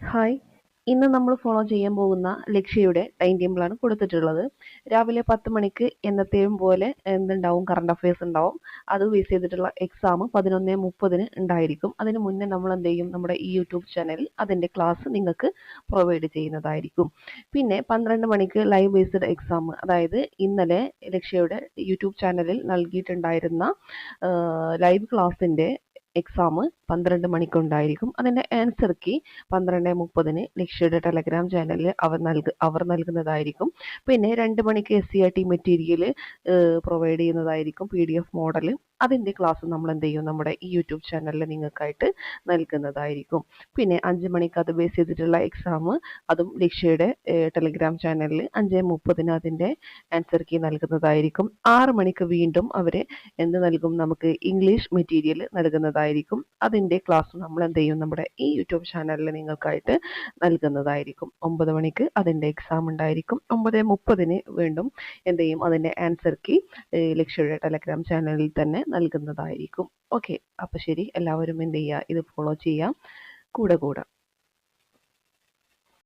Hi. ഇന്ന് നമ്മൾ follow ചെയ്യാൻ പോകുന്ന ലക്ഷ്യയുടെ ടൈം ടേബിളാണ് കൊടുത്തിട്ടുള്ളത്. രാവിലെ 10 മണിക്ക് എന്നത്തെയും പോലെ എന്തുണ്ടാവും, കറണ്ട് അഫയേഴ്സ് ഉണ്ടാവും. അത് ബേസ് ചെയ്തിട്ടുള്ള എക്സാം 11:30 ഉണ്ടായിരിക്കും. അതിന് മുന്നേ നമ്മൾ എന്ത് ചെയ്യും, നമ്മുടെ ഈ യൂട്യൂബ് ചാനലിൽ അതിൻ്റെ ക്ലാസ് നിങ്ങൾക്ക് പ്രൊവൈഡ് ചെയ്യുന്നതായിരിക്കും. പിന്നെ 12 മണിക്ക് ലൈവ് ബേസ്ഡ് എക്സാം, അതായത് ഇന്നലെ ലക്ഷ്യയുടെ യൂട്യൂബ് ചാനലിൽ നൽകിയിട്ടുണ്ടായിരുന്ന ലൈവ് ക്ലാസ്സിൻ്റെ എക്സാം 12 മണിക്കുണ്ടായിരിക്കും. അതിൻ്റെ ആൻസർ കീ 12:30 ലക്ഷ്യയുടെ ടെലഗ്രാം ചാനലിൽ അവർ നൽകുന്നതായിരിക്കും. പിന്നെ 2 മണിക്ക് SCRT മെറ്റീരിയൽ പ്രൊവൈഡ് ചെയ്യുന്നതായിരിക്കും, PDF മോഡൽ. അതിൻ്റെ ക്ലാസ് നമ്മൾ എന്ത് ചെയ്യും, നമ്മുടെ ഈ യൂട്യൂബ് ചാനലിൽ നിങ്ങൾക്കായിട്ട് നൽകുന്നതായിരിക്കും. പിന്നെ 5 മണിക്ക് അത് ബേസ് ചെയ്തിട്ടുള്ള എക്സാം, അതും ലക്ഷ്യയുടെ ടെലഗ്രാം ചാനലിൽ 5:30 അതിൻ്റെ ആൻസർ കീ നൽകുന്നതായിരിക്കും. 6 മണിക്ക് വീണ്ടും അവർ എന്ത് നൽകും, നമുക്ക് ഇംഗ്ലീഷ് മെറ്റീരിയൽ നൽകുന്നതായിരിക്കും. അതിൻ്റെ ക്ലാസ് നമ്മൾ എന്ത് ചെയ്യും, നമ്മുടെ ഈ യൂട്യൂബ് ചാനലിൽ നിങ്ങൾക്കായിട്ട് നൽകുന്നതായിരിക്കും. 9 മണിക്ക് അതിൻ്റെ എക്സാം ഉണ്ടായിരിക്കും. 9:30 വീണ്ടും എന്ത് ചെയ്യും, അതിൻ്റെ ആൻസർ കീ ലക്ഷ്യയുടെ ടെലഗ്രാം ചാനലിൽ തന്നെ നൽകുന്നതായിരിക്കും. ഓക്കെ, അപ്പോൾ ശരി, എല്ലാവരും എന്ത് ചെയ്യുക, ഇത് ഫോളോ ചെയ്യാം, കൂടെ കൂടാം.